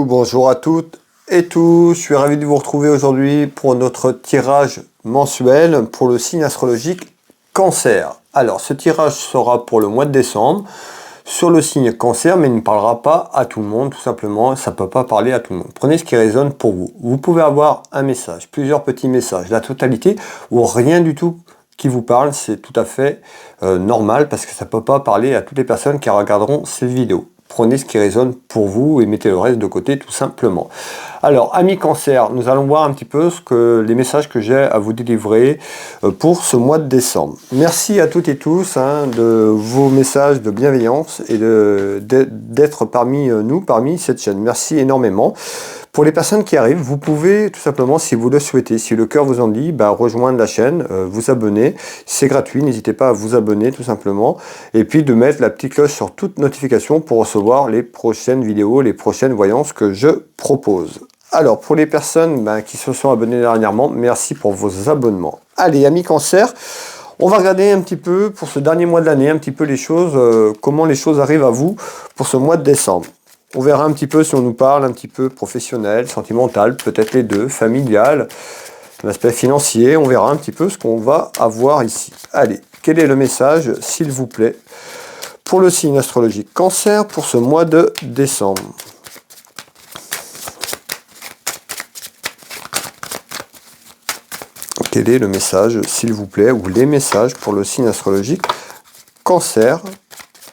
bonjour à toutes et tous, je suis ravi de vous retrouver aujourd'hui pour notre tirage mensuel pour le signe astrologique Cancer. Alors ce tirage sera pour le mois de décembre sur le signe Cancer, mais il ne parlera pas à tout le monde, tout simplement, ça ne peut pas parler à tout le monde. Prenez ce qui résonne pour vous. Vous pouvez avoir un message, plusieurs petits messages, la totalité ou rien du tout qui vous parle, c'est tout à fait normal parce que ça ne peut pas parler à toutes les personnes qui regarderont cette vidéo. Prenez ce qui résonne pour vous et mettez le reste de côté tout simplement. Alors, amis Cancer, nous allons voir un petit peu les messages que j'ai à vous délivrer pour ce mois de décembre. Merci à toutes et tous de vos messages de bienveillance et d'être parmi nous, parmi cette chaîne. Merci énormément. Pour les personnes qui arrivent, vous pouvez tout simplement, si vous le souhaitez, si le cœur vous en dit, rejoindre la chaîne, vous abonner. C'est gratuit, n'hésitez pas à vous abonner tout simplement. Et puis de mettre la petite cloche sur toute notification pour recevoir les prochaines vidéos, les prochaines voyances que je propose. Alors, pour les personnes qui se sont abonnées dernièrement, merci pour vos abonnements. Allez, amis Cancer, on va regarder un petit peu, pour ce dernier mois de l'année, un petit peu les choses, comment les choses arrivent à vous pour ce mois de décembre. On verra un petit peu si on nous parle un petit peu professionnel, sentimental, peut-être les deux, familial, l'aspect financier. On verra un petit peu ce qu'on va avoir ici. Allez, quel est le message, s'il vous plaît, pour le signe astrologique Cancer pour ce mois de décembre? Quel est le message, s'il vous plaît, ou les messages pour le signe astrologique Cancer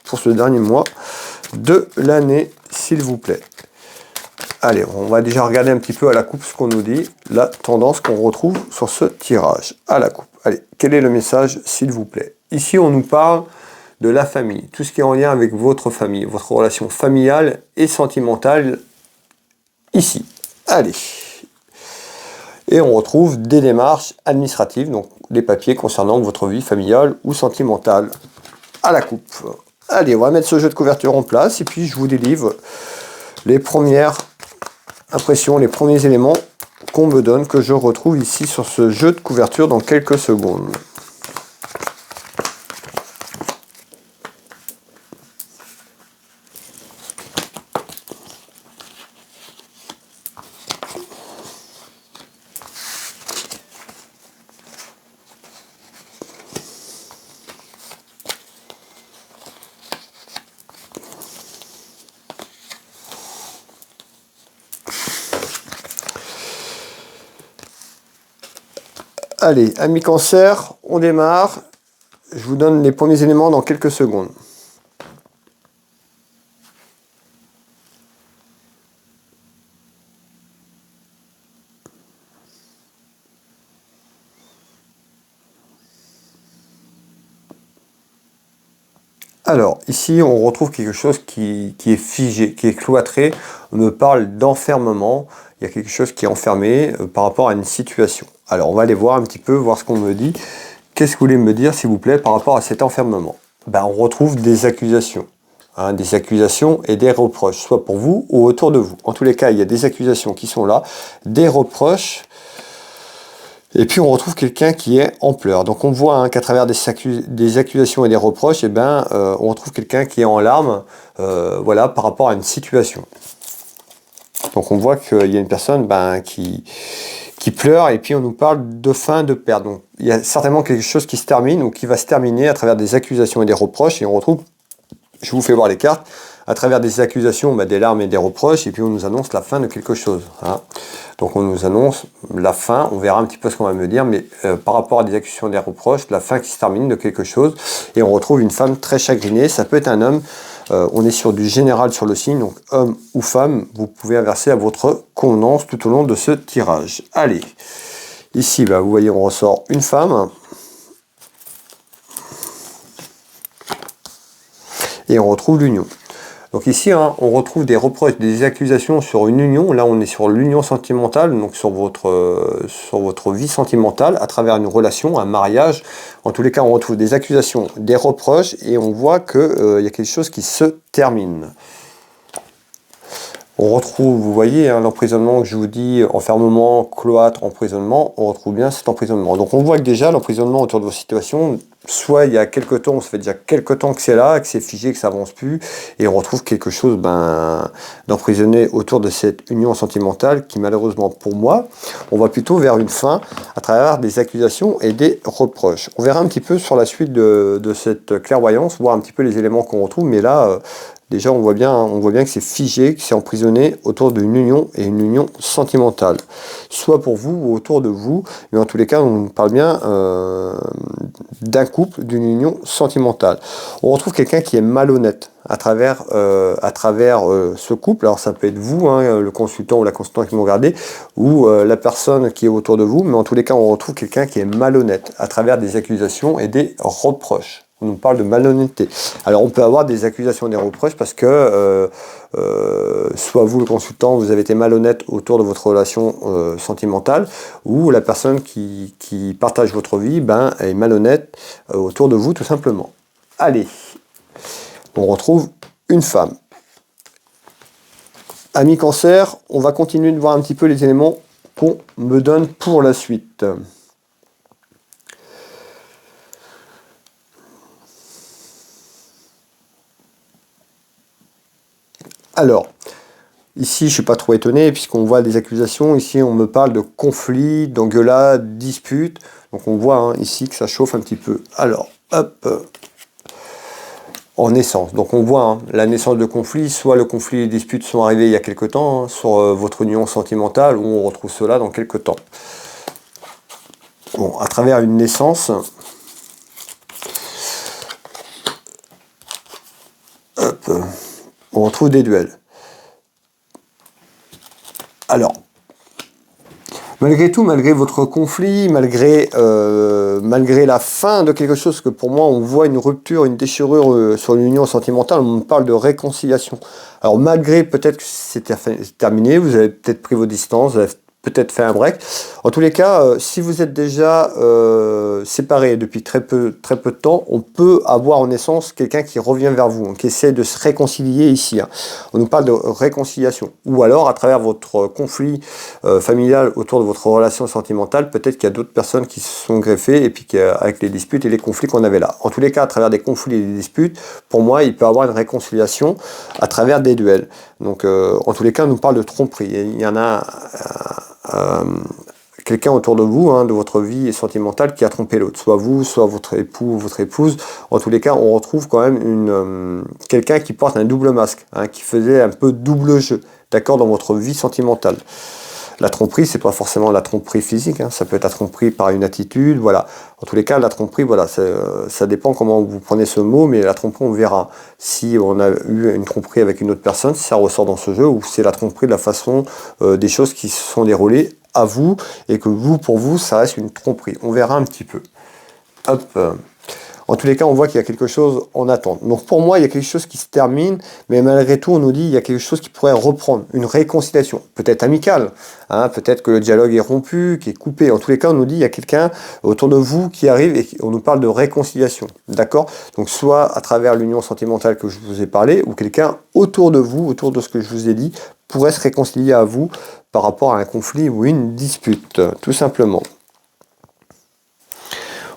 pour ce dernier mois de l'année, s'il vous plaît? Allez, on va déjà regarder un petit peu à la coupe ce qu'on nous dit, la tendance qu'on retrouve sur ce tirage. À la coupe. Allez, quel est le message, s'il vous plaît? Ici, on nous parle de la famille, tout ce qui est en lien avec votre famille, votre relation familiale et sentimentale, ici. Allez. Et on retrouve des démarches administratives, donc des papiers concernant votre vie familiale ou sentimentale. À la coupe. Allez, on va mettre ce jeu de couverture en place et puis je vous délivre les premières impressions, les premiers éléments qu'on me donne, que je retrouve ici sur ce jeu de couverture dans quelques secondes. Allez, amis Cancer, on démarre. Je vous donne les premiers éléments dans quelques secondes. Alors, ici, on retrouve quelque chose qui est figé, qui est cloîtré. On me parle d'enfermement. Il y a quelque chose qui est enfermé par rapport à une situation. Alors, on va aller voir un petit peu, voir ce qu'on me dit. Qu'est-ce que vous voulez me dire, s'il vous plaît, par rapport à cet enfermement? On retrouve des accusations. Des accusations et des reproches, soit pour vous ou autour de vous. En tous les cas, il y a des accusations qui sont là, des reproches. Et puis on retrouve quelqu'un qui est en pleurs. Donc on voit qu'à travers des accusations et des reproches, on retrouve quelqu'un qui est en larmes, voilà, par rapport à une situation. Donc on voit qu'il y a une personne qui pleure et puis on nous parle de fin, de perte. Donc il y a certainement quelque chose qui se termine ou qui va se terminer à travers des accusations et des reproches. Et on retrouve, je vous fais voir les cartes, à travers des accusations, des larmes et des reproches, et puis on nous annonce la fin de quelque chose. Donc on nous annonce la fin, on verra un petit peu ce qu'on va me dire, mais par rapport à des accusations et des reproches, la fin qui se termine de quelque chose, et on retrouve une femme très chagrinée, ça peut être un homme, on est sur du général sur le signe, donc homme ou femme, vous pouvez inverser à votre convenance tout au long de ce tirage. Allez, ici, vous voyez, on ressort une femme, et on retrouve l'union. Donc ici, on retrouve des reproches, des accusations sur une union. Là, on est sur l'union sentimentale, donc sur votre vie sentimentale, à travers une relation, un mariage. En tous les cas, on retrouve des accusations, des reproches, et on voit qu'il y a quelque chose qui se termine. On retrouve, vous voyez, l'emprisonnement que je vous dis, enfermement, cloître, emprisonnement, on retrouve bien cet emprisonnement. Donc on voit que déjà, l'emprisonnement autour de vos situations, soit il y a quelques temps, ça fait déjà quelques temps que c'est là, que c'est figé, que ça avance plus, et on retrouve quelque chose d'emprisonné autour de cette union sentimentale qui malheureusement pour moi, on va plutôt vers une fin à travers des accusations et des reproches. On verra un petit peu sur la suite de cette clairvoyance, voir un petit peu les éléments qu'on retrouve, mais là, déjà on voit bien que c'est figé, que c'est emprisonné autour d'une union et une union sentimentale, soit pour vous ou autour de vous, mais en tous les cas on parle bien d'un couple, d'une union sentimentale. On retrouve quelqu'un qui est malhonnête à travers ce couple. Alors ça peut être vous, hein, le consultant ou la consultante qui m'ont regardé, ou la personne qui est autour de vous, mais en tous les cas on retrouve quelqu'un qui est malhonnête à travers des accusations et des reproches. On nous parle de malhonnêteté. Alors on peut avoir des accusations et des reproches parce que soit vous, le consultant, vous avez été malhonnête autour de votre relation sentimentale, ou la personne qui partage votre vie est malhonnête autour de vous tout simplement. Allez, on retrouve une femme. Ami Cancer, on va continuer de voir un petit peu les éléments qu'on me donne pour la suite. Alors, ici, je ne suis pas trop étonné, puisqu'on voit des accusations. Ici, on me parle de conflits, d'engueulades, disputes. Donc, on voit ici que ça chauffe un petit peu. Alors, hop, en naissance. Donc, on voit la naissance de conflits. Soit le conflit et les disputes sont arrivés il y a quelque temps, sur votre union sentimentale, où on retrouve cela dans quelque temps. Bon, à travers une naissance, hop, on retrouve des duels. Alors, malgré tout, malgré votre conflit, malgré la fin de quelque chose que pour moi on voit une rupture, une déchirure sur l'union sentimentale, on me parle de réconciliation. Alors malgré peut-être que c'est terminé, vous avez peut-être pris vos distances, vous avez peut-être fait un break. En tous les cas, si vous êtes déjà séparés depuis très peu de temps, on peut avoir en naissance quelqu'un qui revient vers vous, qui essaie de se réconcilier ici. On nous parle de réconciliation. Ou alors, à travers votre conflit familial autour de votre relation sentimentale, peut-être qu'il y a d'autres personnes qui se sont greffées, et puis avec les disputes et les conflits qu'on avait là. En tous les cas, à travers des conflits et des disputes, pour moi, il peut y avoir une réconciliation à travers des duels. Donc, en tous les cas, on nous parle de tromperie. Il y en a quelqu'un autour de vous, de votre vie sentimentale, qui a trompé l'autre. Soit vous, soit votre époux ou votre épouse. En tous les cas, on retrouve quand même quelqu'un qui porte un double masque, qui faisait un peu double jeu, d'accord, dans votre vie sentimentale. La tromperie, c'est pas forcément la tromperie physique, ça peut être la tromperie par une attitude, voilà. En tous les cas, la tromperie, voilà, ça dépend comment vous prenez ce mot, mais la tromperie, on verra si on a eu une tromperie avec une autre personne, si ça ressort dans ce jeu, ou c'est la tromperie de la façon des choses qui se sont déroulées à vous, et que vous, pour vous, ça reste une tromperie. On verra un petit peu. Hop. En tous les cas, on voit qu'il y a quelque chose en attente. Donc pour moi, il y a quelque chose qui se termine, mais malgré tout, on nous dit qu'il y a quelque chose qui pourrait reprendre, une réconciliation, peut-être amicale, peut-être que le dialogue est rompu, qui est coupé. En tous les cas, on nous dit qu'il y a quelqu'un autour de vous qui arrive et on nous parle de réconciliation, d'accord? Donc soit à travers l'union sentimentale que je vous ai parlé, ou quelqu'un autour de vous, autour de ce que je vous ai dit, pourrait se réconcilier à vous par rapport à un conflit ou une dispute, tout simplement.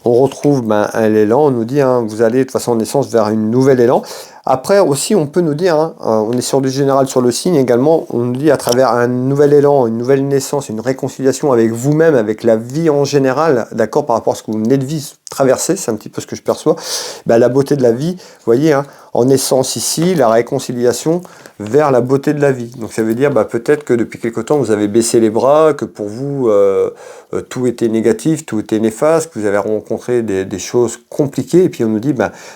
On retrouve l'élan, on nous dit vous allez de toute façon en naissance vers une nouvelle élan. Après aussi on peut nous dire, on est sur du général sur le signe également, on nous dit à travers un nouvel élan, une nouvelle naissance, une réconciliation avec vous-même, avec la vie en général, d'accord, par rapport à ce que vous venez de vivre, traverser, c'est un petit peu ce que je perçois, la beauté de la vie, vous voyez, en naissance ici, la réconciliation vers la beauté de la vie. Donc ça veut dire peut-être que depuis quelque temps vous avez baissé les bras, que pour vous tout était négatif, tout était néfaste, que vous avez rencontré des choses compliquées, et puis on nous dit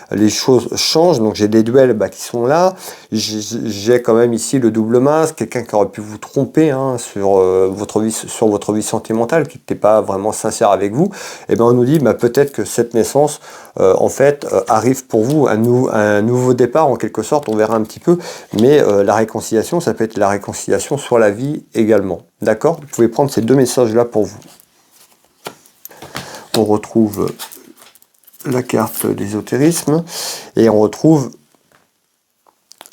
les choses changent, donc j'ai des duels qui sont là, j'ai quand même ici le double masque, quelqu'un qui aurait pu vous tromper sur votre vie sentimentale, qui n'était pas vraiment sincère avec vous, et on nous dit peut-être que cette naissance en fait arrive pour vous un nouveau départ en quelque sorte, on verra un petit peu, mais la réconciliation, ça peut être la réconciliation sur la vie également, d'accord? Vous pouvez prendre ces deux messages là pour vous. On retrouve la carte d'ésotérisme et on retrouve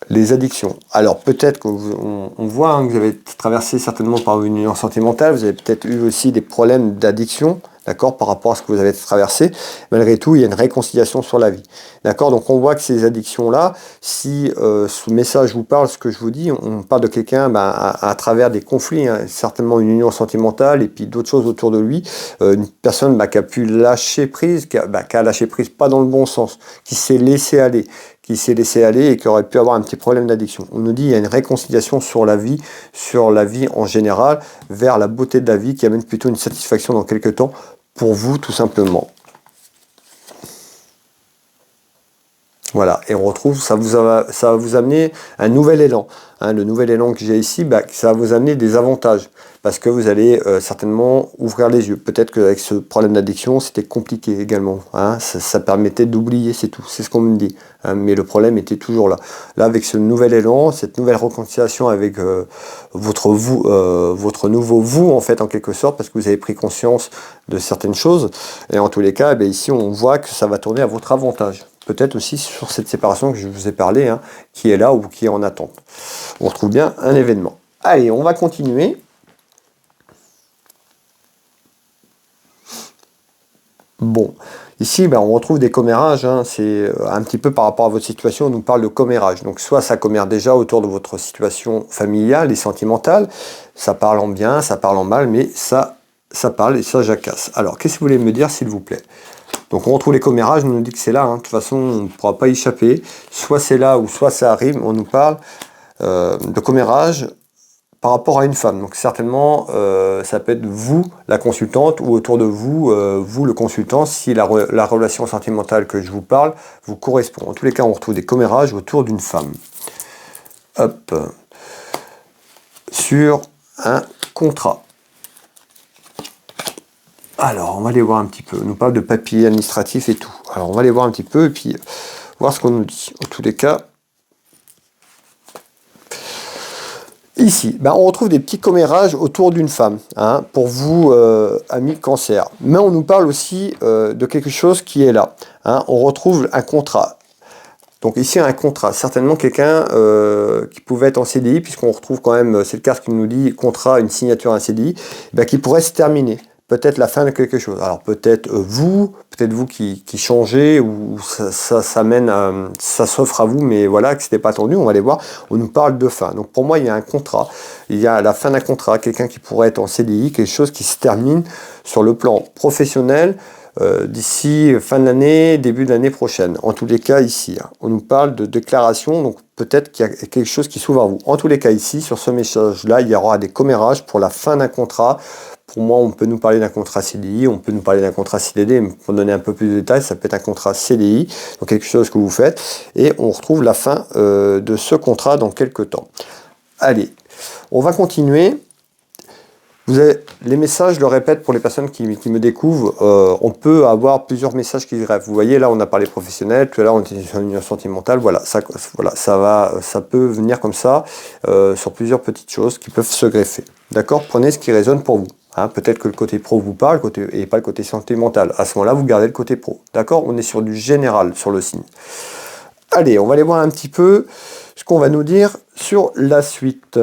les addictions. Alors peut-être qu'on voit que vous avez traversé certainement par une union sentimentale, vous avez peut-être eu aussi des problèmes d'addiction, d'accord, par rapport à ce que vous avez traversé. Malgré tout, il y a une réconciliation sur la vie, d'accord. Donc on voit que ces addictions-là, si ce message vous parle, ce que je vous dis, on parle de quelqu'un à travers des conflits, hein, certainement une union sentimentale et puis d'autres choses autour de lui, une personne qui a pu lâcher prise, qui a lâché prise pas dans le bon sens, qui s'est laissé aller et qui aurait pu avoir un petit problème d'addiction. On nous dit qu'il y a une réconciliation sur la vie en général, vers la beauté de la vie qui amène plutôt une satisfaction dans quelques temps pour vous tout simplement. Voilà, et on retrouve, ça va vous amener un nouvel élan. Hein, le nouvel élan que j'ai ici, ça va vous amener des avantages. Parce que vous allez certainement ouvrir les yeux. Peut-être qu'avec ce problème d'addiction, c'était compliqué également. Hein, ça permettait d'oublier, c'est tout. C'est ce qu'on me dit. Hein, mais le problème était toujours là. Là, avec ce nouvel élan, cette nouvelle réconciliation avec votre nouveau vous, en fait, en quelque sorte, parce que vous avez pris conscience de certaines choses. Et en tous les cas, ici, on voit que ça va tourner à votre avantage. Peut-être aussi sur cette séparation que je vous ai parlé, hein, qui est là ou qui est en attente. On retrouve bien un événement. Allez, on va continuer. Bon, ici on retrouve des commérages, hein, c'est un petit peu par rapport à votre situation, on nous parle de commérage. Donc soit ça commère déjà autour de votre situation familiale et sentimentale, ça parle en bien, ça parle en mal, mais ça parle et ça jacasse. Alors qu'est-ce que vous voulez me dire s'il vous plaît? Donc on retrouve les commérages, on nous dit que c'est là, hein. De toute façon on ne pourra pas y échapper, soit c'est là ou soit ça arrive, on nous parle de commérage par rapport à une femme. Donc certainement, ça peut être vous, la consultante, ou autour de vous, vous, le consultant, si la relation sentimentale que je vous parle vous correspond. En tous les cas, on retrouve des commérages autour d'une femme. Hop. Sur un contrat. Alors, on va aller voir un petit peu. On nous parle de papiers administratifs et tout. Alors, on va aller voir un petit peu et puis voir ce qu'on nous dit. En tous les cas, ici, on retrouve des petits commérages autour d'une femme, hein, pour vous, amis cancer. Mais on nous parle aussi de quelque chose qui est là. Hein. On retrouve un contrat. Donc ici, un contrat. Certainement quelqu'un qui pouvait être en CDI, puisqu'on retrouve quand même, c'est le cas qui nous dit contrat, une signature, un CDI, qui pourrait se terminer. Peut-être la fin de quelque chose. Alors peut-être vous qui changez, ou ça mène, ça s'offre à vous, mais voilà, que c'était pas attendu, on va aller voir, on nous parle de fin. Donc pour moi, il y a un contrat, il y a la fin d'un contrat, quelqu'un qui pourrait être en CDI, quelque chose qui se termine sur le plan professionnel, d'ici fin de l'année, début de l'année prochaine. En tous les cas ici, hein, on nous parle de déclaration, donc peut-être qu'il y a quelque chose qui s'ouvre à vous. En tous les cas ici, sur ce message-là, il y aura des commérages pour la fin d'un contrat. Pour moi, on peut nous parler d'un contrat CDI, on peut nous parler d'un contrat CDD, mais pour donner un peu plus de détails, ça peut être un contrat CDI, donc quelque chose que vous faites, et on retrouve la fin de ce contrat dans quelques temps. Allez, on va continuer. Vous avez les messages, je le répète pour les personnes qui me découvrent, on peut avoir plusieurs messages qui greffent. Vous voyez, là, on a parlé professionnel, tout à l'heure, on était sur une union sentimentale. Voilà, ça peut venir comme ça sur plusieurs petites choses qui peuvent se greffer. D'accord? Prenez ce qui résonne pour vous. Hein, peut-être que le côté pro vous parle et pas le côté sentimental. À ce moment-là, vous gardez le côté pro. D'accord? On est sur du général sur le signe. Allez, on va aller voir un petit peu ce qu'on va nous dire sur la suite.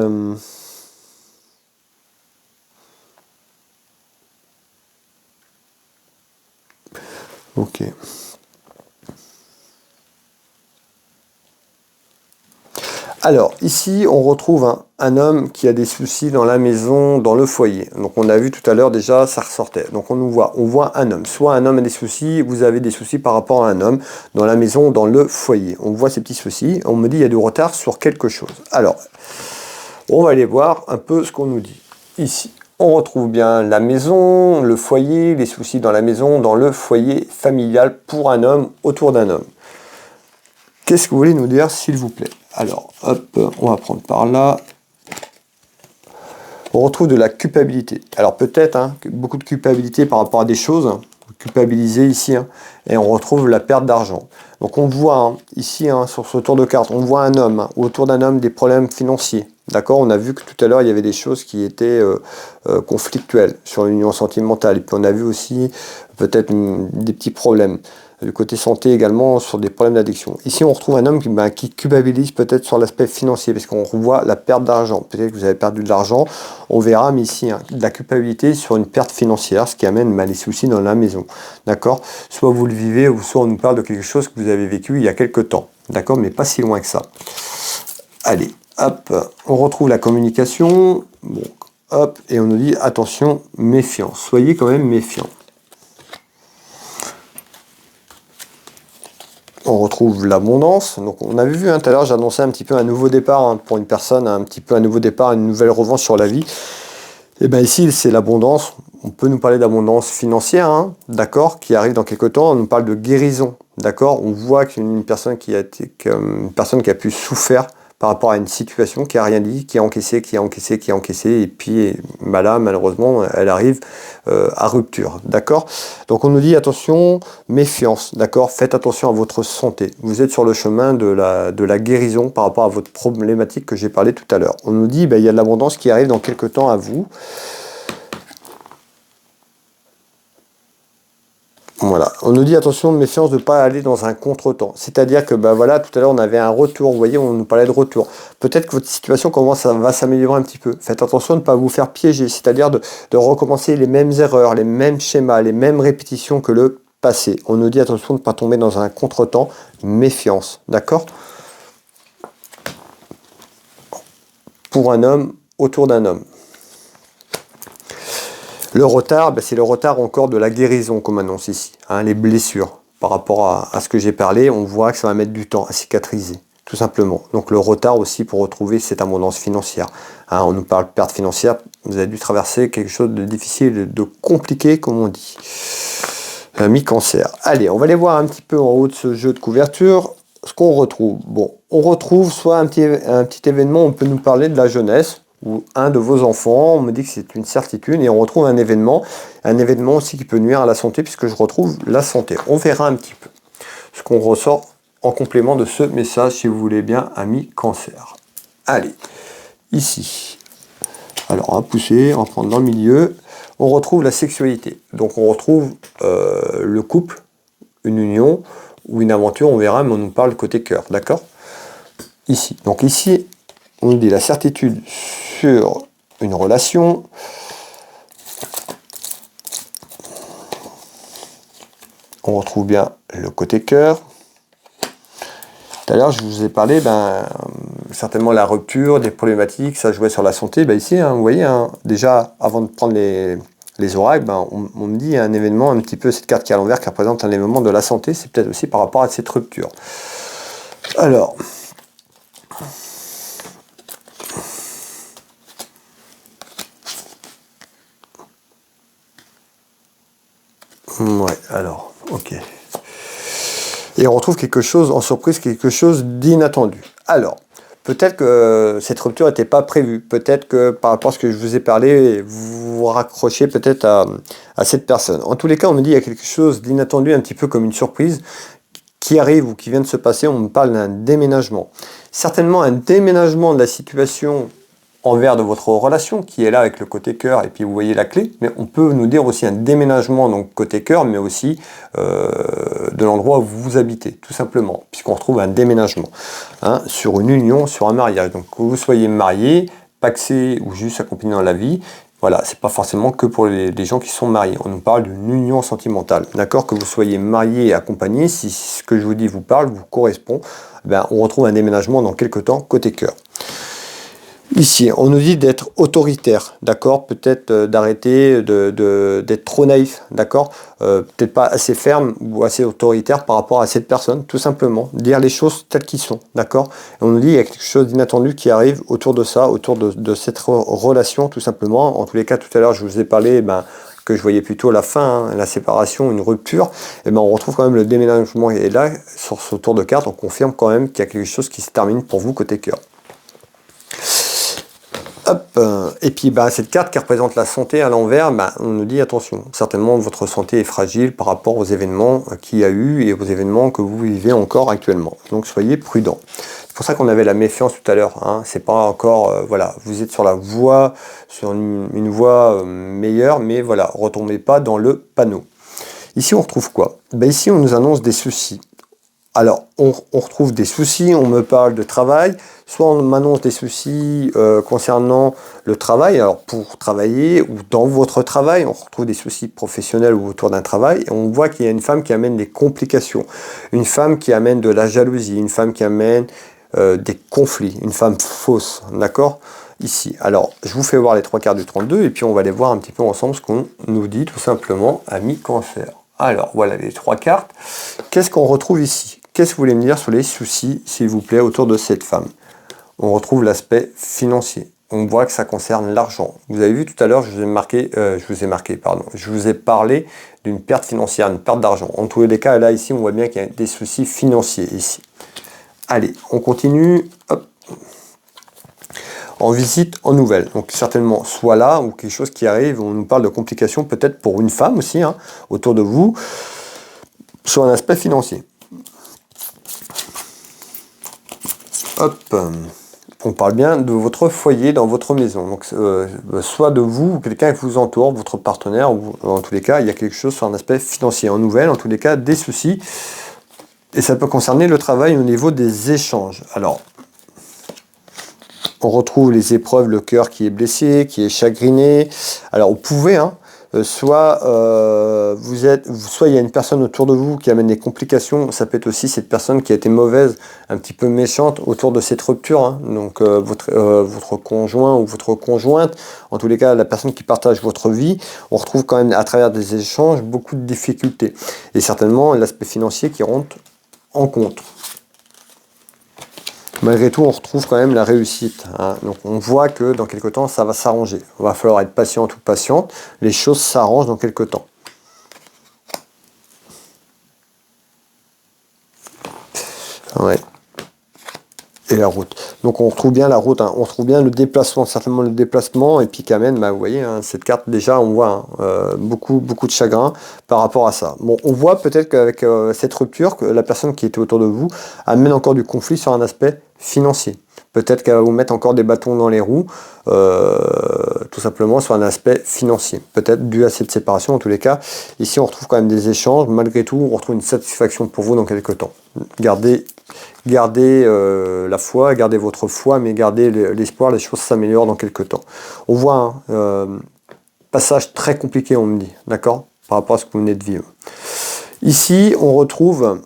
Ok. Alors, ici, on retrouve un homme qui a des soucis dans la maison, dans le foyer. Donc, on a vu tout à l'heure déjà, ça ressortait. Donc, on voit un homme. Soit un homme a des soucis, vous avez des soucis par rapport à un homme dans la maison, dans le foyer. On voit ces petits soucis. On me dit, il y a du retard sur quelque chose. Alors, on va aller voir un peu ce qu'on nous dit. Ici, on retrouve bien la maison, le foyer, les soucis dans la maison, dans le foyer familial pour un homme, autour d'un homme. Qu'est-ce que vous voulez nous dire, s'il vous plaît? Alors, hop, on va prendre par là. On retrouve de la culpabilité. Alors peut-être, beaucoup de culpabilité par rapport à des choses, culpabilisé ici, et on retrouve la perte d'argent. Donc on voit ici, sur ce tour de carte, on voit un homme, autour d'un homme des problèmes financiers. D'accord, on a vu que tout à l'heure, il y avait des choses qui étaient conflictuelles sur l'union sentimentale. Et puis on a vu aussi peut-être des petits problèmes. du côté santé également, sur des problèmes d'addiction. Ici, on retrouve un homme qui culpabilise peut-être sur l'aspect financier, parce qu'on voit la perte d'argent. Peut-être que vous avez perdu de l'argent, on verra, mais ici, hein, de la culpabilité sur une perte financière, ce qui amène les soucis dans la maison. D'accord? Soit vous le vivez, ou soit on nous parle de quelque chose que vous avez vécu il y a quelque temps. D'accord? Mais pas si loin que ça. Allez, hop, on retrouve la communication. Bon, hop, et on nous dit, attention, méfiance. Soyez quand même méfiants. On retrouve l'abondance. Donc on avait vu tout à l'heure, j'annonçais un petit peu un nouveau départ hein, pour une personne, un petit peu un nouveau départ, une nouvelle revanche sur la vie. Et bien ici, c'est l'abondance. On peut nous parler d'abondance financière, hein, d'accord, qui arrive dans quelques temps. On nous parle de guérison, d'accord. On voit qu'une personne qui a pu souffrir par rapport à une situation, qui a rien dit, qui a encaissé, et puis là, malheureusement, elle arrive à rupture, d'accord. Donc on nous dit attention, méfiance, d'accord. Faites attention à votre santé. Vous êtes sur le chemin de la guérison par rapport à votre problématique que j'ai parlé tout à l'heure. On nous dit il y a de l'abondance qui arrive dans quelques temps à vous. Voilà, on nous dit attention, méfiance de ne pas aller dans un contretemps. C'est-à-dire que voilà, tout à l'heure on avait un retour, vous voyez, on nous parlait de retour. Peut-être que votre situation va s'améliorer un petit peu. Faites attention de ne pas vous faire piéger, c'est-à-dire de recommencer les mêmes erreurs, les mêmes schémas, les mêmes répétitions que le passé. On nous dit attention de ne pas tomber dans un contretemps, méfiance, d'accord? Pour un homme, autour d'un homme. Le retard, c'est le retard encore de la guérison qu'on annonce ici, hein, les blessures. Par rapport à ce que j'ai parlé, on voit que ça va mettre du temps à cicatriser, tout simplement. Donc le retard aussi pour retrouver cette abondance financière. Hein, on nous parle de perte financière, vous avez dû traverser quelque chose de difficile, de compliqué, comme on dit. Mi-cancer. Allez, on va aller voir un petit peu en haut de ce jeu de couverture ce qu'on retrouve. Bon, on retrouve soit un petit événement, on peut nous parler de la jeunesse, ou un de vos enfants, on me dit que c'est une certitude, et on retrouve un événement aussi qui peut nuire à la santé, puisque je retrouve la santé. On verra un petit peu ce qu'on ressort en complément de ce message, si vous voulez bien, ami cancer. Allez, ici, alors on va pousser, on va prendre dans le milieu, on retrouve la sexualité. Donc on retrouve le couple, une union, ou une aventure, on verra, mais on nous parle côté cœur, d'accord? Ici, donc ici, on nous dit la certitude sur une relation. On retrouve bien le côté cœur. Tout à l'heure, je vous ai parlé, certainement la rupture, des problématiques, ça jouait sur la santé. Ici, hein, vous voyez, hein, déjà, avant de prendre les oracles, on me dit un événement, un petit peu cette carte qui est à l'envers, qui représente un événement de la santé. C'est peut-être aussi par rapport à cette rupture. Alors... Ouais, alors, ok. Et on retrouve quelque chose en surprise, quelque chose d'inattendu. Alors, peut-être que cette rupture n'était pas prévue. Peut-être que par rapport à ce que je vous ai parlé, vous vous raccrochez peut-être à cette personne. En tous les cas, on me dit qu'il y a quelque chose d'inattendu, un petit peu comme une surprise, qui arrive ou qui vient de se passer. On me parle d'un déménagement. Certainement un déménagement de la situation envers de votre relation qui est là avec le côté cœur, et puis vous voyez la clé, mais on peut nous dire aussi un déménagement donc côté cœur, mais aussi de l'endroit où vous habitez, tout simplement, puisqu'on retrouve un déménagement hein, sur une union, sur un mariage. Donc que vous soyez marié, pacsé ou juste accompagné dans la vie, voilà, c'est pas forcément que pour les gens qui sont mariés. On nous parle d'une union sentimentale, d'accord? Que vous soyez marié et accompagné, si ce que je vous dis vous parle, vous correspond, on retrouve un déménagement dans quelques temps côté cœur. Ici, on nous dit d'être autoritaire, d'accord? Peut-être d'arrêter d'être trop naïf, d'accord? Peut-être pas assez ferme ou assez autoritaire par rapport à cette personne, tout simplement. Dire les choses telles qu'elles sont, d'accord? Et on nous dit qu'il y a quelque chose d'inattendu qui arrive autour de ça, autour de cette relation, tout simplement. En tous les cas, tout à l'heure, je vous ai parlé que je voyais plutôt la fin, hein, la séparation, une rupture. Et on retrouve quand même le déménagement et là, sur ce tour de carte, on confirme quand même qu'il y a quelque chose qui se termine pour vous côté cœur. Hop. Et puis cette carte qui représente la santé à l'envers, on nous dit attention, certainement votre santé est fragile par rapport aux événements qu'il y a eu et aux événements que vous vivez encore actuellement. Donc soyez prudents. C'est pour ça qu'on avait la méfiance tout à l'heure. Hein. C'est pas encore, voilà, vous êtes sur la voie, sur une voie meilleure, mais voilà, retombez pas dans le panneau. Ici, on retrouve quoi? Ben, ici, on nous annonce des soucis. Alors, on retrouve des soucis, on me parle de travail, soit on m'annonce des soucis concernant le travail, alors pour travailler ou dans votre travail, on retrouve des soucis professionnels ou autour d'un travail, et on voit qu'il y a une femme qui amène des complications, une femme qui amène de la jalousie, une femme qui amène des conflits, une femme fausse, d'accord? Ici. Alors, je vous fais voir les trois quarts du 32, et puis on va aller voir un petit peu ensemble ce qu'on nous dit tout simplement, amis Cancer. Alors, voilà les trois cartes. Qu'est-ce qu'on retrouve ici? Qu'est-ce que vous voulez me dire sur les soucis, s'il vous plaît, autour de cette femme? On retrouve l'aspect financier. On voit que ça concerne l'argent. Vous avez vu tout à l'heure, je vous ai parlé d'une perte financière, une perte d'argent. En tous les cas, là, ici, on voit bien qu'il y a des soucis financiers ici. Allez, on continue. Hop. En visite, en nouvelle. Donc certainement, soit là, ou quelque chose qui arrive, on nous parle de complications, peut-être pour une femme aussi, hein, autour de vous, sur un aspect financier. Hop, on parle bien de votre foyer dans votre maison, donc soit de vous ou quelqu'un qui vous entoure, votre partenaire, ou en tous les cas, il y a quelque chose sur un aspect financier. En nouvelle, en tous les cas, des soucis, et ça peut concerner le travail au niveau des échanges. Alors, on retrouve les épreuves, le cœur qui est blessé, qui est chagriné. Alors, vous pouvez, hein, soit il y a une personne autour de vous qui amène des complications. Ça peut être aussi cette personne qui a été mauvaise, un petit peu méchante autour de cette rupture. Hein. Donc, votre conjoint ou votre conjointe, en tous les cas, la personne qui partage votre vie, on retrouve quand même à travers des échanges beaucoup de difficultés. Et certainement l'aspect financier qui rentre en compte. Malgré tout, on retrouve quand même la réussite. Hein. Donc on voit que dans quelques temps, ça va s'arranger. Il va falloir être patient ou patiente. Les choses s'arrangent dans quelques temps. Ouais. Et la route. Donc on retrouve bien la route, hein. On retrouve bien le déplacement, certainement le déplacement, et puis qui amène, bah, vous voyez, hein, cette carte déjà, on voit hein, beaucoup de chagrin par rapport à ça. Bon, on voit peut-être qu'avec cette rupture, que la personne qui était autour de vous amène encore du conflit sur un aspect financier. Peut-être qu'elle va vous mettre encore des bâtons dans les roues, tout simplement sur un aspect financier. Peut-être dû à cette séparation, en tous les cas. Ici, on retrouve quand même des échanges. Malgré tout, on retrouve une satisfaction pour vous dans quelques temps. Gardez la foi, gardez votre foi, mais gardez l'espoir, les choses s'améliorent dans quelques temps. On voit un passage très compliqué, on me dit, d'accord, par rapport à ce que vous venez de vivre. Ici, on retrouve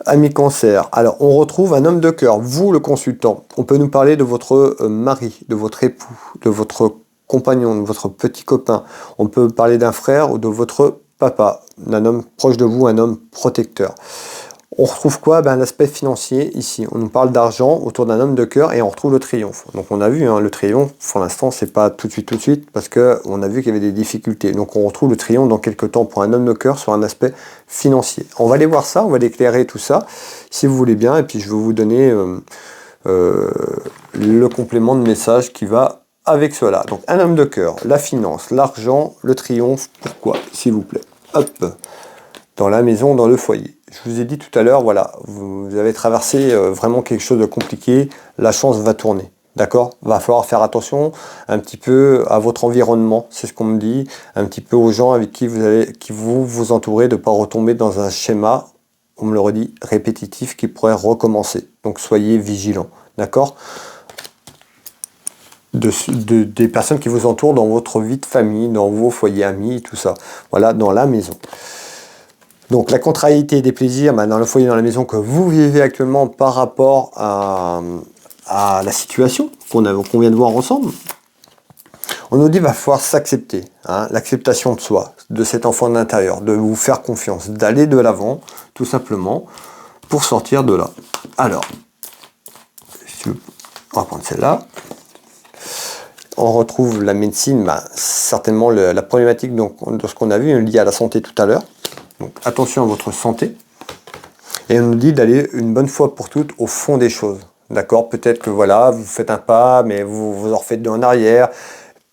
Ami Cancer. Alors, on retrouve un homme de cœur, vous le consultant. On peut nous parler de votre mari, de votre époux, de votre compagnon, de votre petit copain. On peut parler d'un frère ou de votre papa, d'un homme proche de vous, un homme protecteur. On retrouve quoi? L'aspect financier ici. On nous parle d'argent autour d'un homme de cœur et on retrouve le triomphe. Donc on a vu hein, le triomphe, pour l'instant c'est pas tout de suite parce qu'on a vu qu'il y avait des difficultés. Donc on retrouve le triomphe dans quelques temps pour un homme de cœur sur un aspect financier. On va aller voir ça, on va éclairer tout ça si vous voulez bien et puis je vais vous donner le complément de message qui va avec cela. Donc un homme de cœur, la finance, l'argent, le triomphe, pourquoi s'il vous plaît? Hop, dans la maison, dans le foyer. Je vous ai dit tout à l'heure, voilà, vous avez traversé vraiment quelque chose de compliqué, la chance va tourner, d'accord? Va falloir faire attention un petit peu à votre environnement, c'est ce qu'on me dit, un petit peu aux gens avec qui vous entourez, de ne pas retomber dans un schéma, on me le redit, répétitif qui pourrait recommencer. Donc soyez vigilants, d'accord? Des personnes qui vous entourent dans votre vie de famille, dans vos foyers amis, tout ça, voilà, dans la maison. Donc la contrariété des plaisirs dans le foyer, dans la maison que vous vivez actuellement par rapport à la situation qu'on vient de voir ensemble, on nous dit qu'il va falloir s'accepter, hein, l'acceptation de soi, de cet enfant de l'intérieur, de vous faire confiance, d'aller de l'avant, tout simplement, pour sortir de là. Alors, on va prendre celle-là. On retrouve la médecine, certainement la problématique de ce qu'on a vu liée à la santé tout à l'heure. Donc attention à votre santé. Et on nous dit d'aller une bonne fois pour toutes au fond des choses. D'accord? Peut-être que voilà, vous faites un pas, mais vous en refaites deux en arrière.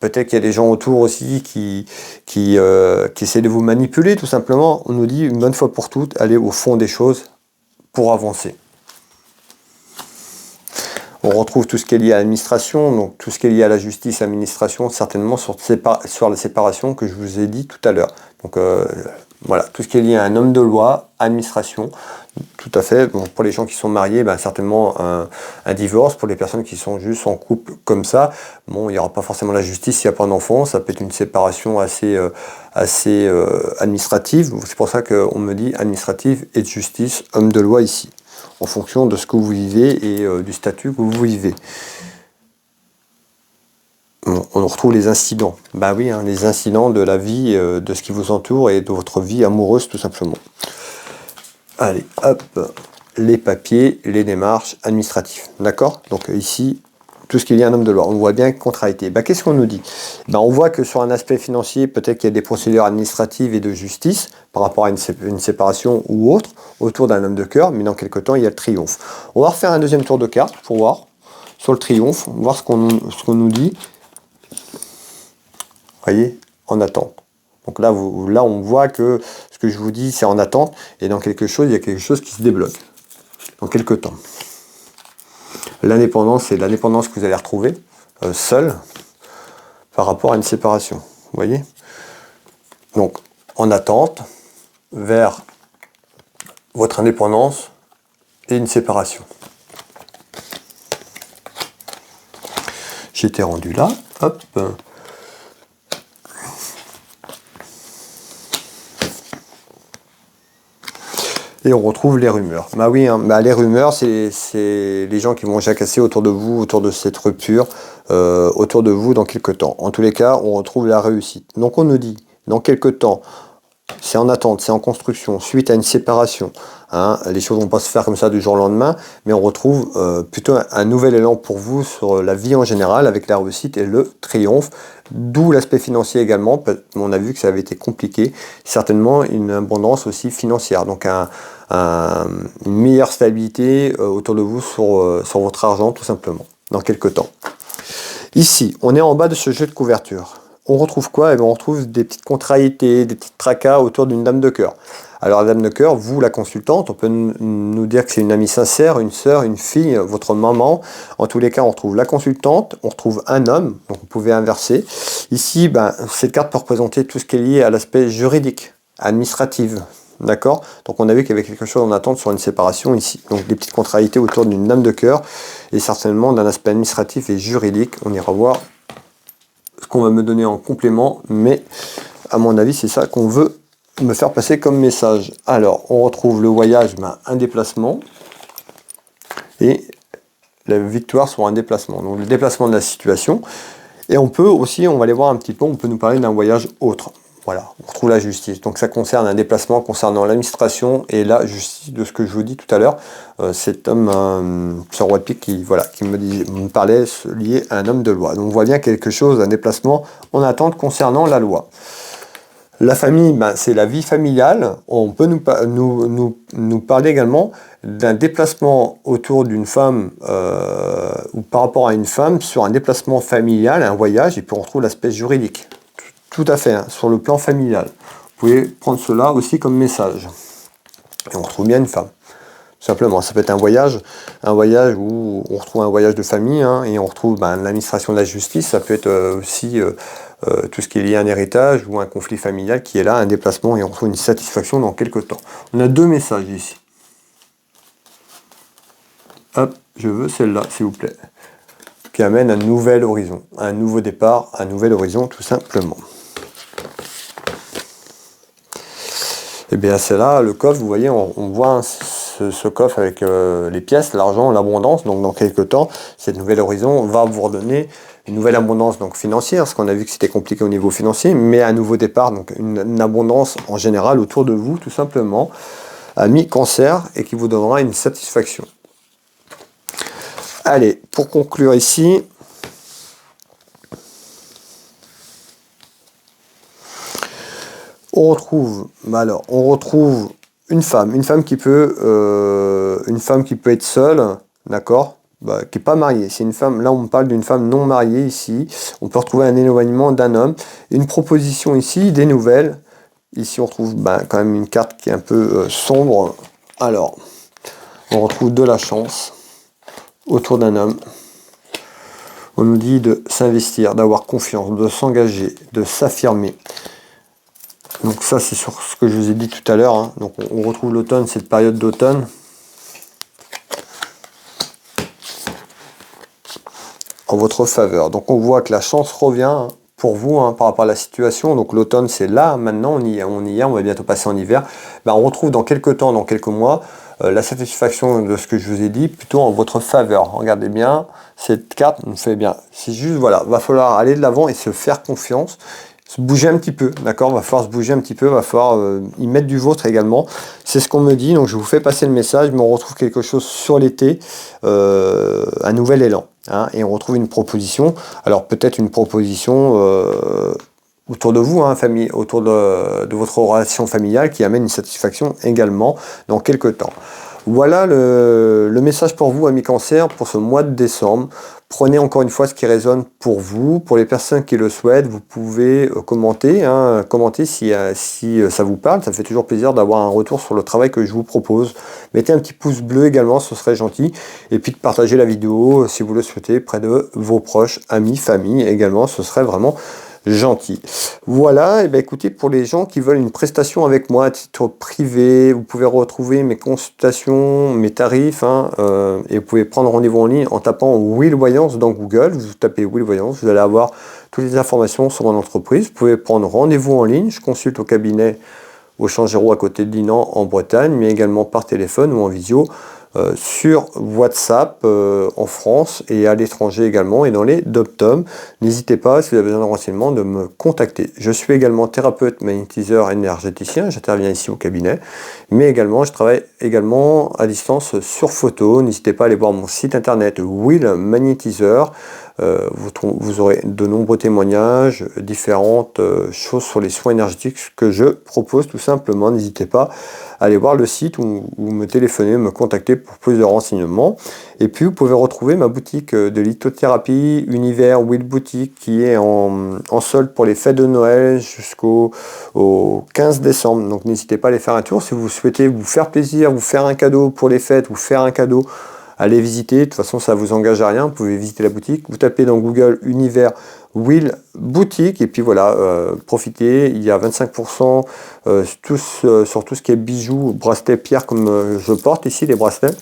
Peut-être qu'il y a des gens autour aussi qui essaient de vous manipuler, tout simplement. On nous dit une bonne fois pour toutes, aller au fond des choses pour avancer. On retrouve tout ce qui est lié à l'administration, donc tout ce qui est lié à la justice, administration, certainement sur la séparation que je vous ai dit tout à l'heure. Donc voilà, tout ce qui est lié à un homme de loi, administration, tout à fait. Bon, pour les gens qui sont mariés, ben, certainement un divorce. Pour les personnes qui sont juste en couple comme ça, bon, il n'y aura pas forcément la justice s'il n'y a pas d'enfant. Ça peut être une séparation assez administrative. C'est pour ça qu'on me dit administrative et de justice, homme de loi ici, en fonction de ce que vous vivez et du statut que vous vivez. On retrouve les incidents. Bah oui, hein, les incidents de la vie, de ce qui vous entoure et de votre vie amoureuse tout simplement. Allez, hop, les papiers, les démarches administratives. D'accord? Donc ici, tout ce qui est lié à un homme de loi. On voit bien contrariété. Bah, qu'est-ce qu'on nous dit? Bah, on voit que sur un aspect financier, peut-être qu'il y a des procédures administratives et de justice par rapport à une séparation ou autre autour d'un homme de cœur, mais dans quelques temps, il y a le triomphe. On va refaire un deuxième tour de carte pour voir sur le triomphe, voir ce qu'on nous dit. Voyez, en attente. Donc là, on voit que ce que je vous dis, c'est en attente, et dans quelque chose, il y a quelque chose qui se débloque dans quelques temps. L'indépendance, c'est l'indépendance que vous allez retrouver seul par rapport à une séparation. Vous voyez? Donc, en attente vers votre indépendance et une séparation. J'étais rendu là, hop. Et on retrouve les rumeurs. Bah oui, hein, bah les rumeurs, c'est les gens qui vont jacasser autour de vous, autour de cette rupture, autour de vous dans quelques temps. En tous les cas, on retrouve la réussite. Donc on nous dit, dans quelques temps, c'est en attente, c'est en construction, suite à une séparation. Hein, les choses ne vont pas se faire comme ça du jour au lendemain, mais on retrouve plutôt un nouvel élan pour vous sur la vie en général, avec la réussite et le triomphe. D'où l'aspect financier également. On a vu que ça avait été compliqué. Certainement une abondance aussi financière. Donc une meilleure stabilité autour de vous sur votre argent, tout simplement, dans quelques temps. Ici, on est en bas de ce jeu de couverture. On retrouve quoi? Eh bien, on retrouve des petites contrariétés, des petits tracas autour d'une dame de cœur. Alors la dame de cœur, vous la consultante, on peut nous dire que c'est une amie sincère, une sœur, une fille, votre maman. En tous les cas, on retrouve la consultante, on retrouve un homme, donc vous pouvez inverser. Ici, ben, cette carte peut représenter tout ce qui est lié à l'aspect juridique, administratif. D'accord? Donc on a vu qu'il y avait quelque chose en attente sur une séparation ici. Donc des petites contrariétés autour d'une dame de cœur et certainement d'un aspect administratif et juridique. On ira voir ce qu'on va me donner en complément, mais à mon avis, c'est ça qu'on veut me faire passer comme message. Alors, on retrouve le voyage, ben, un déplacement, et la victoire sur un déplacement. Donc le déplacement de la situation. Et on peut aussi, on va aller voir un petit peu, on peut nous parler d'un voyage autre. Voilà, on retrouve la justice. Donc ça concerne un déplacement concernant l'administration et la justice de ce que je vous dis tout à l'heure. Cet homme, ce roi de pique qui me parlait lié à un homme de loi. Donc on voit bien quelque chose, un déplacement en attente concernant la loi. La famille, ben, c'est la vie familiale. On peut nous parler également d'un déplacement autour d'une femme ou par rapport à une femme sur un déplacement familial, un voyage, et puis on retrouve l'aspect juridique. Tout à fait, hein, sur le plan familial. Vous pouvez prendre cela aussi comme message. Et on retrouve bien une femme. Simplement, ça peut être un voyage où on retrouve un voyage de famille, hein, et on retrouve ben, l'administration de la justice. Ça peut être aussi tout ce qui est lié à un héritage ou un conflit familial qui est là, un déplacement, et on retrouve une satisfaction dans quelques temps. On a deux messages ici. Hop, je veux celle-là, s'il vous plaît. Qui amène un nouvel horizon, un nouveau départ, un nouvel horizon, tout simplement. Et bien c'est là, le coffre, vous voyez, on voit ce coffre avec les pièces, l'argent, l'abondance. Donc dans quelques temps, cette nouvel horizon va vous redonner une nouvelle abondance donc financière, parce qu'on a vu que c'était compliqué au niveau financier, mais un nouveau départ, donc une abondance en général autour de vous, tout simplement, ami Cancer, et qui vous donnera une satisfaction. Allez, pour conclure ici, on retrouve une femme qui peut être seule, d'accord, bah, qui n'est pas mariée. C'est une femme, là on parle d'une femme non mariée ici. On peut retrouver un éloignement d'un homme, une proposition ici, des nouvelles. Ici on retrouve bah, quand même une carte qui est un peu sombre. Alors, on retrouve de la chance. autour d'un homme. On nous dit de s'investir, d'avoir confiance, de s'engager, de s'affirmer. Donc ça, c'est sur ce que je vous ai dit tout à l'heure, hein. Donc on retrouve l'automne, cette période d'automne. En votre faveur. Donc on voit que la chance revient, hein, pour vous, hein, par rapport à la situation. Donc l'automne, c'est là, maintenant, on y est, on va bientôt passer en hiver. Ben, on retrouve dans quelques temps, dans quelques mois, la satisfaction de ce que je vous ai dit, plutôt en votre faveur. Regardez bien, cette carte nous fait bien. C'est juste, voilà, va falloir aller de l'avant et se faire confiance. Se bouger un petit peu, d'accord, va falloir se bouger un petit peu, va falloir y mettre du vôtre également. C'est ce qu'on me dit, donc je vous fais passer le message, mais on retrouve quelque chose sur l'été, un nouvel élan, hein, et on retrouve une proposition. Alors peut-être une proposition autour de vous, hein, famille, autour de votre relation familiale qui amène une satisfaction également dans quelques temps. Voilà le message pour vous, amis Cancer, pour ce mois de décembre. Prenez encore une fois ce qui résonne pour vous. Pour les personnes qui le souhaitent, vous pouvez commenter, hein, commenter si ça vous parle. Ça fait toujours plaisir d'avoir un retour sur le travail que je vous propose. Mettez un petit pouce bleu également, ce serait gentil. Et puis de partager la vidéo, si vous le souhaitez, près de vos proches, amis, famille également. Ce serait vraiment gentil. Voilà, et bien écoutez, pour les gens qui veulent une prestation avec moi à titre privé, vous pouvez retrouver mes consultations, mes tarifs, hein, et vous pouvez prendre rendez-vous en ligne en tapant Will Voyance dans Google. Vous tapez Will Voyance, vous allez avoir toutes les informations sur mon entreprise. Vous pouvez prendre rendez-vous en ligne. Je consulte au cabinet au Champ Géraud à côté de Dinan en Bretagne, mais également par téléphone ou en visio. Sur WhatsApp en France et à l'étranger également et dans les dom-toms. N'hésitez pas, si vous avez besoin de renseignements, de me contacter. Je suis également thérapeute, magnétiseur, énergéticien. J'interviens ici au cabinet, mais également je travaille également à distance sur photo. N'hésitez pas à aller voir mon site internet Will Magnétiseur. Vous aurez de nombreux témoignages, différentes choses sur les soins énergétiques que je propose tout simplement. N'hésitez pas à aller voir le site ou me téléphoner, me contacter pour plus de renseignements. Et puis vous pouvez retrouver ma boutique de lithothérapie Univers Will Boutique qui est en solde pour les fêtes de Noël jusqu'au 15 décembre. Donc n'hésitez pas à aller faire un tour si vous souhaitez vous faire plaisir, vous faire un cadeau pour les fêtes, vous faire un cadeau. Allez visiter, de toute façon ça vous engage à rien, vous pouvez visiter la boutique, vous tapez dans Google Univers Will Boutique et puis voilà, profitez, il y a 25% sur tout ce qui est bijoux, bracelets, pierres comme je porte ici, les bracelets.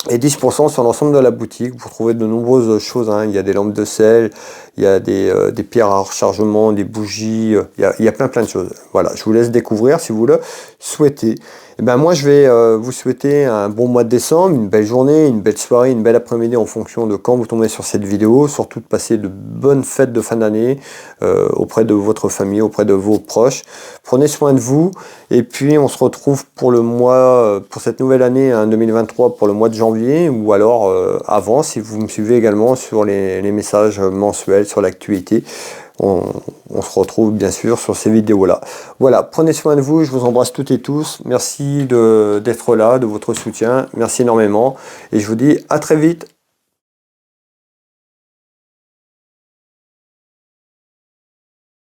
Et 10% sur l'ensemble de la boutique. Vous trouvez de nombreuses choses, hein. Il y a des lampes de sel, il y a des pierres à rechargement, des bougies, il y a plein de choses. Voilà, je vous laisse découvrir si vous le souhaitez. Et ben moi je vais vous souhaiter un bon mois de décembre, une belle journée, une belle soirée, une belle après-midi en fonction de quand vous tombez sur cette vidéo. Surtout de passer de bonnes fêtes de fin d'année auprès de votre famille, auprès de vos proches. Prenez soin de vous et puis on se retrouve pour le mois, pour cette nouvelle année, hein, 2023, pour le mois de janvier ou alors avant si vous me suivez également sur les messages mensuels, sur l'actualité. On se retrouve bien sûr sur ces vidéos-là. Voilà, prenez soin de vous, je vous embrasse toutes et tous. Merci d'être là, de votre soutien. Merci énormément. Et je vous dis à très vite.